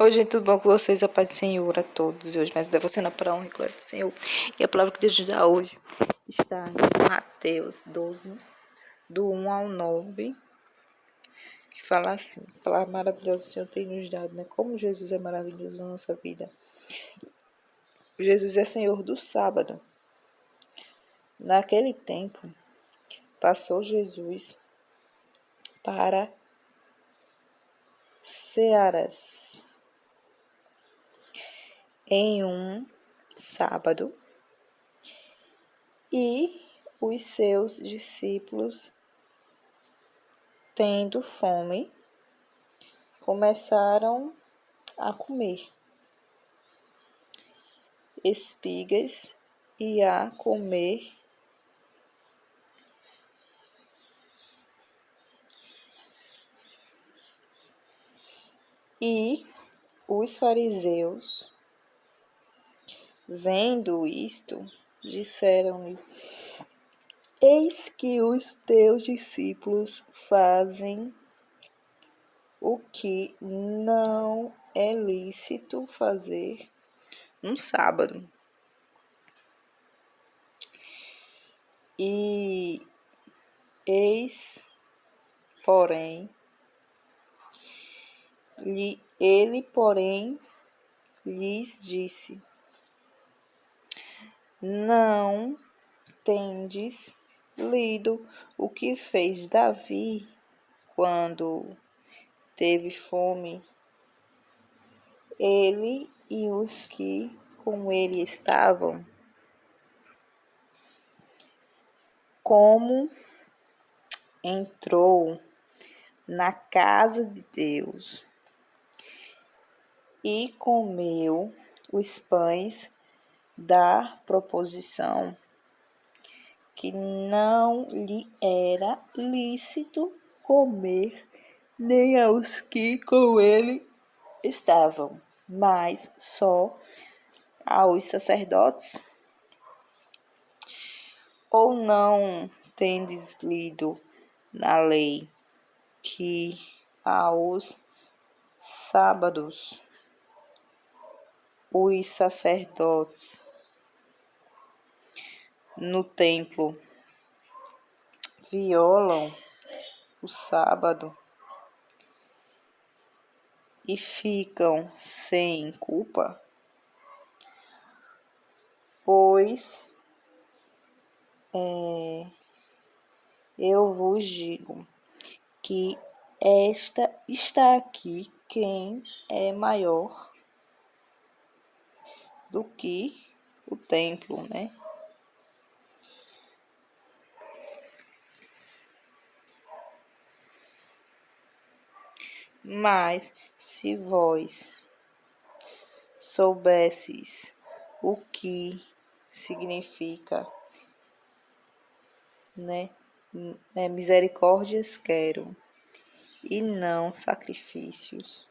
Oi, gente, tudo bom com vocês? A paz do Senhor a todos. E hoje mais devocional para a honra e glória do Senhor. E a palavra que Deus nos dá hoje está em Mateus 12, do 1 ao 9, que fala assim: a palavra maravilhosa do Senhor tem nos dado, né? Como Jesus é maravilhoso na nossa vida. Jesus é Senhor do sábado. Naquele tempo, passou Jesus para Cearas em um sábado. E os seus discípulos, tendo fome, começaram a comer espigas e a comer e os fariseus, vendo isto, disseram-lhe: Eis que os teus discípulos fazem o que não é lícito fazer no sábado. E eis, porém, ele lhes disse: Não tendes lido o que fez Davi quando teve fome, ele e os que com ele estavam, como entrou na casa de Deus e comeu os pães da proposição, que não lhe era lícito comer, nem aos que com ele estavam, mas só aos sacerdotes? Ou não tendes lido na lei que aos sábados os sacerdotes no templo violam o sábado e ficam sem culpa? Pois eu vos digo que está aqui quem é maior do que o templo, né? Mas se vós soubesses o que significa, né? Misericórdias quero e não sacrifícios,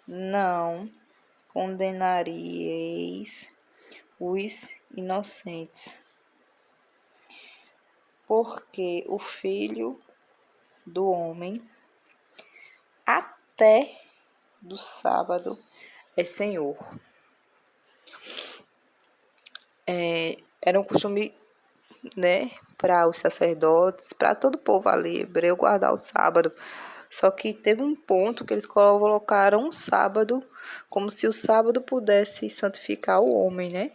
não condenaríeis os inocentes, porque o Filho do Homem até do sábado é Senhor. Era um costume, né, para os sacerdotes, para todo o povo ali, hebreu, guardar o sábado. Só que teve um ponto que eles colocaram o sábado como se o sábado pudesse santificar o homem, né?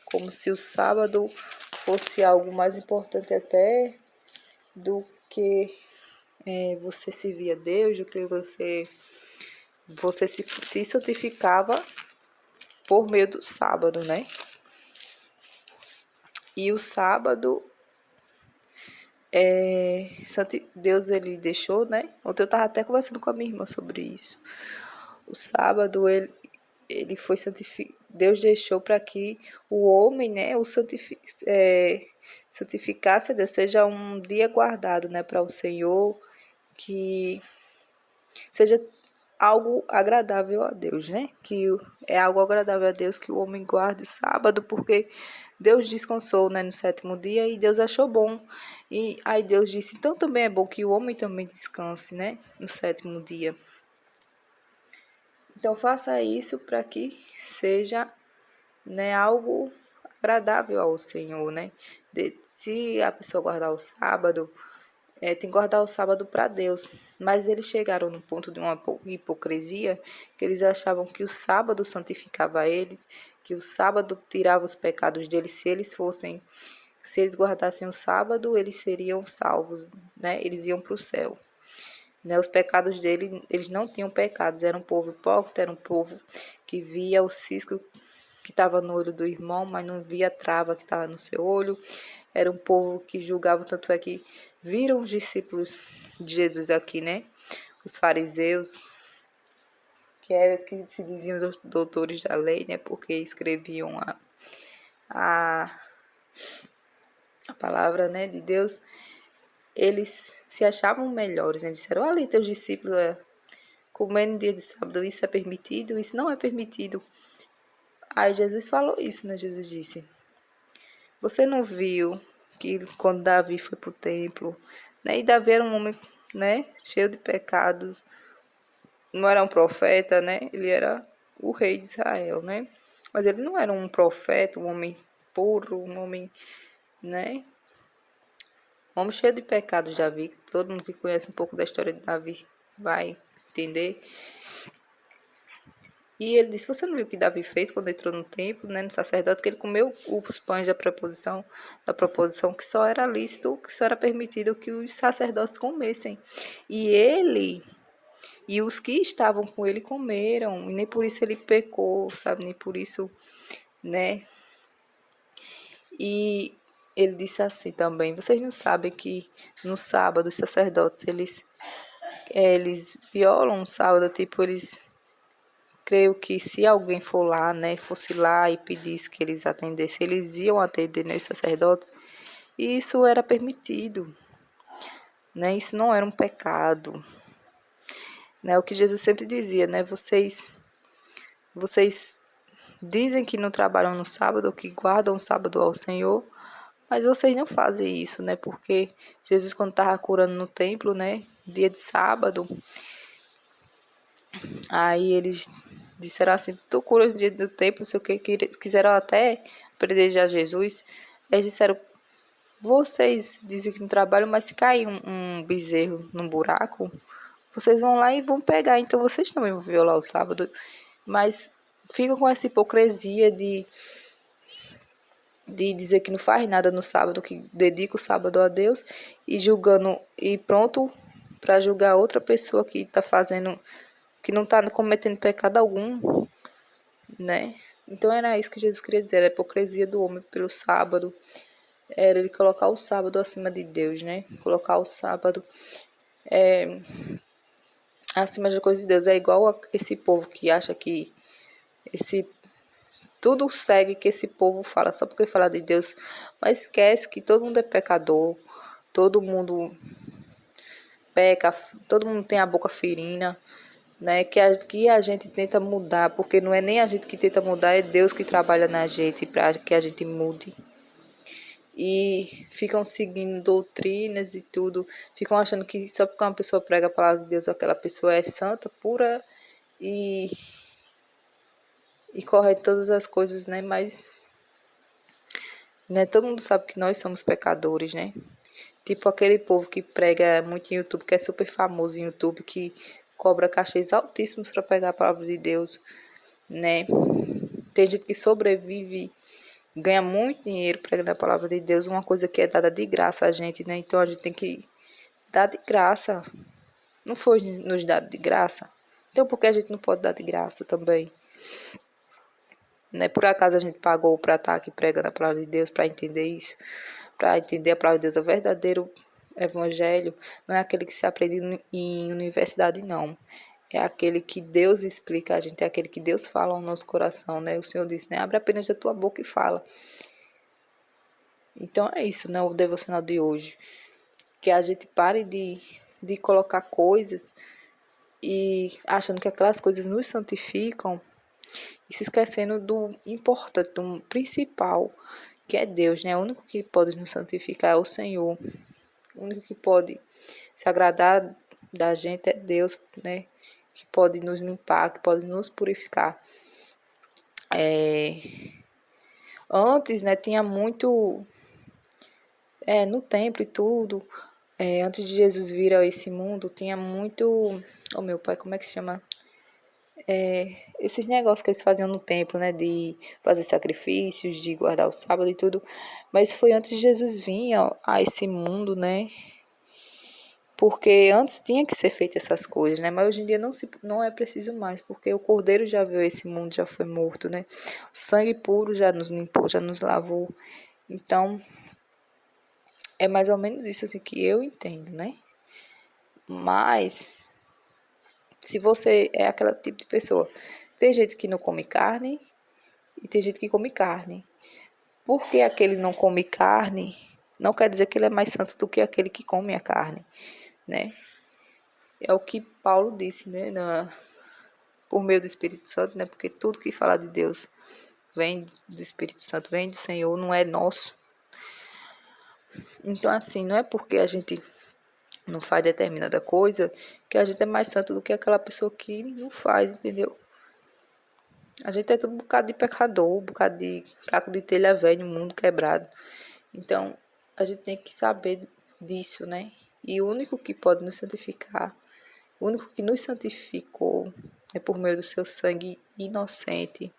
Como se o sábado fosse algo mais importante até do que você servir a Deus, do que você se santificava por meio do sábado, né? E o sábado, Deus ele deixou, né? Ontem eu estava até conversando com a minha irmã sobre isso. O sábado, ele foi santificado. Deus deixou para que o homem, né, santificasse a Deus, seja um dia guardado, né, para o Senhor, que seja algo agradável a Deus, né? Que é algo agradável a Deus que o homem guarde o sábado, porque Deus descansou, né, no sétimo dia e Deus achou bom. E aí Deus disse, então também é bom que o homem também descanse, né, no sétimo dia. Então faça isso para que seja, né, algo agradável ao Senhor, né? Se a pessoa guardar o sábado, tem que guardar o sábado para Deus. Mas eles chegaram no ponto de uma hipocrisia que eles achavam que o sábado santificava eles, que o sábado tirava os pecados deles. Se eles guardassem o sábado, eles seriam salvos, né? Eles iam para o céu. Né? Os pecados dele, eles não tinham pecados. Era um povo hipócrita, era um povo que via o cisco que estava no olho do irmão, mas não via a trava que estava no seu olho. Era um povo que julgava, tanto é que viram os discípulos de Jesus aqui, né? Os fariseus, que se diziam os doutores da lei, né? Porque escreviam a, a palavra, né, de Deus. Eles se achavam melhores, né? Disseram, ali teus discípulos comendo no dia de sábado, isso é permitido, isso não é permitido. Aí Jesus falou isso, né? Jesus disse, você não viu que quando Davi foi para o templo, né? E Davi era um homem, né? Cheio de pecados, não era um profeta, né? Ele era o rei de Israel, né? Mas ele não era um profeta, um homem puro, um homem, né? Um homem cheio de pecados, Davi. Todo mundo que conhece um pouco da história de Davi vai entender. E ele disse, você não viu o que Davi fez quando entrou no templo, né, no sacerdote, que ele comeu os pães da proposição que só era lícito, que só era permitido que os sacerdotes comessem. E ele e os que estavam com ele comeram, e nem por isso ele pecou, sabe, nem por isso, né? E ele disse assim também, vocês não sabem que no sábado os sacerdotes, eles violam o sábado, tipo, eles creio que se alguém for lá, né, fosse lá e pedisse que eles atendessem, eles iam atender, né, os sacerdotes, e isso era permitido, né, isso não era um pecado, né, o que Jesus sempre dizia, né, vocês dizem que não trabalham no sábado, que guardam o sábado ao Senhor, mas vocês não fazem isso, né, porque Jesus quando estava curando no templo, né, dia de sábado, aí eles disseram assim, tu curas no dia do templo, não sei o que, quiseram até apedrejar Jesus. Eles disseram, vocês dizem que não trabalham, mas se cair um bezerro num buraco, vocês vão lá e vão pegar, então vocês também vão violar o sábado. Mas ficam com essa hipocrisia de dizer que não faz nada no sábado, que dedica o sábado a Deus e julgando e pronto para julgar outra pessoa que está fazendo, que não está cometendo pecado algum, né? Então era isso que Jesus queria dizer, era a hipocrisia do homem pelo sábado, era ele colocar o sábado acima de Deus, né? Colocar o sábado acima das coisas de Deus. É igual a esse povo que acha que esse tudo segue que esse povo fala só porque fala de Deus, mas esquece que todo mundo é pecador, todo mundo peca, todo mundo tem a boca ferina, né? Que a gente tenta mudar, porque não é nem a gente que tenta mudar, é Deus que trabalha na gente para que a gente mude. E ficam seguindo doutrinas e tudo, ficam achando que só porque uma pessoa prega a palavra de Deus, aquela pessoa é santa, pura e, e correta todas as coisas, né? Mas né, todo mundo sabe que nós somos pecadores, né? Tipo aquele povo que prega muito em YouTube, que é super famoso em YouTube, que cobra cachês altíssimos para pregar a palavra de Deus, né? Tem gente que sobrevive, ganha muito dinheiro pregando a palavra de Deus, uma coisa que é dada de graça a gente, né? Então a gente tem que dar de graça. Não foi nos dado de graça? Então por que a gente não pode dar de graça também? Né? Por acaso a gente pagou para estar aqui pregando a palavra de Deus, para entender isso? Para entender a palavra de Deus, o verdadeiro evangelho não é aquele que se aprende em universidade, não. É aquele que Deus explica a gente, é aquele que Deus fala ao nosso coração, né? O Senhor disse, né? Abre apenas a tua boca e fala. Então é isso, né? O devocional de hoje. Que a gente pare de colocar coisas e achando que aquelas coisas nos santificam e se esquecendo do importante, do principal, que é Deus, né? O único que pode nos santificar é o Senhor. O único que pode se agradar da gente é Deus, né? que pode nos limpar, que pode nos purificar. Antes, né, tinha muito no templo e tudo. Antes de Jesus vir a esse mundo, tinha muito. Oh, meu pai, como é que se chama? Esses negócios que eles faziam no templo, né? De fazer sacrifícios, de guardar o sábado e tudo. Mas foi antes de Jesus vir a esse mundo, né? Porque antes tinha que ser feito essas coisas, né? Mas hoje em dia não é preciso mais, porque o Cordeiro já veio a esse mundo, já foi morto, né? O sangue puro já nos limpou, já nos lavou. Então, é mais ou menos isso assim que eu entendo, né? Mas, se você é aquele tipo de pessoa, tem gente que não come carne e tem gente que come carne. Porque aquele não come carne, não quer dizer que ele é mais santo do que aquele que come a carne, né? É o que Paulo disse, né? Por meio do Espírito Santo, né? Porque tudo que fala de Deus vem do Espírito Santo, vem do Senhor, não é nosso. Então, assim, não é porque a gente não faz determinada coisa que a gente é mais santo do que aquela pessoa que não faz, entendeu? A gente é tudo um bocado de pecador, um bocado de caco de telha velho, mundo quebrado. Então, a gente tem que saber disso, né? E o único que pode nos santificar, o único que nos santificou é por meio do seu sangue inocente,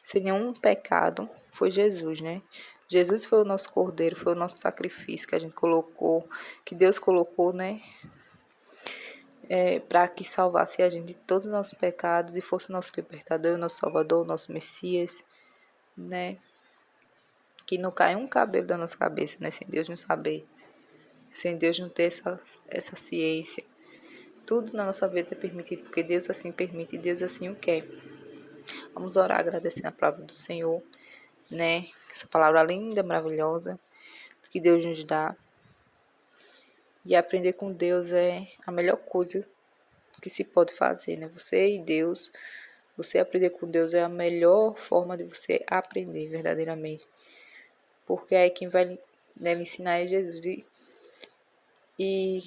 sem nenhum pecado, foi Jesus, né? Jesus foi o nosso cordeiro, foi o nosso sacrifício que a gente colocou, que Deus colocou, né? Para que salvasse a gente de todos os nossos pecados e fosse o nosso libertador, o nosso salvador, o nosso Messias, né? Que não cai um cabelo da nossa cabeça, né? Sem Deus não saber, sem Deus não ter essa ciência. Tudo na nossa vida é permitido, porque Deus assim permite e Deus assim o quer. Vamos orar agradecendo a palavra do Senhor, né? Essa palavra linda, maravilhosa, que Deus nos dá. E aprender com Deus é a melhor coisa que se pode fazer, né? Você e Deus, você aprender com Deus é a melhor forma de você aprender verdadeiramente. Porque aí quem vai, né, lhe ensinar é Jesus. E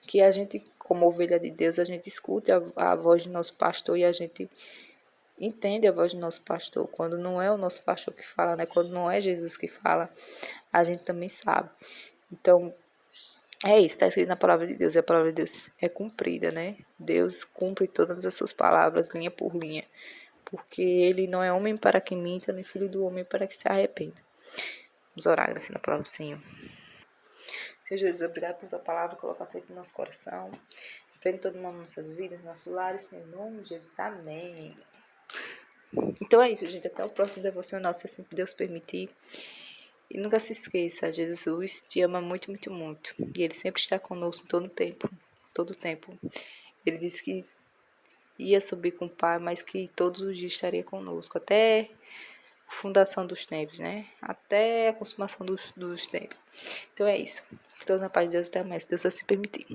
que a gente, como ovelha de Deus, a gente escute a voz do nosso pastor e a gente entende a voz do nosso pastor. Quando não é o nosso pastor que fala, né? Quando não é Jesus que fala, a gente também sabe. Então, é isso, está escrito na palavra de Deus, e a palavra de Deus é cumprida, né? Deus cumpre todas as suas palavras, linha por linha, porque ele não é homem para que minta, nem filho do homem para que se arrependa. Vamos orar, agradecendo a palavra do Senhor. Senhor Jesus, obrigado por tua palavra, colocar sempre no nosso coração. Prende todo mundo nas nossas vidas, nos nossos lares, em nome de Jesus, amém. Então é isso, gente, até o próximo devocional, se assim Deus permitir. E nunca se esqueça, Jesus te ama muito, muito, muito. E Ele sempre está conosco todo o tempo. Todo o tempo. Ele disse que ia subir com o Pai, mas que todos os dias estaria conosco. Até a fundação dos tempos, né? Até a consumação dos tempos. Então é isso. Que todos na paz de Deus até mais, se Deus assim permitir.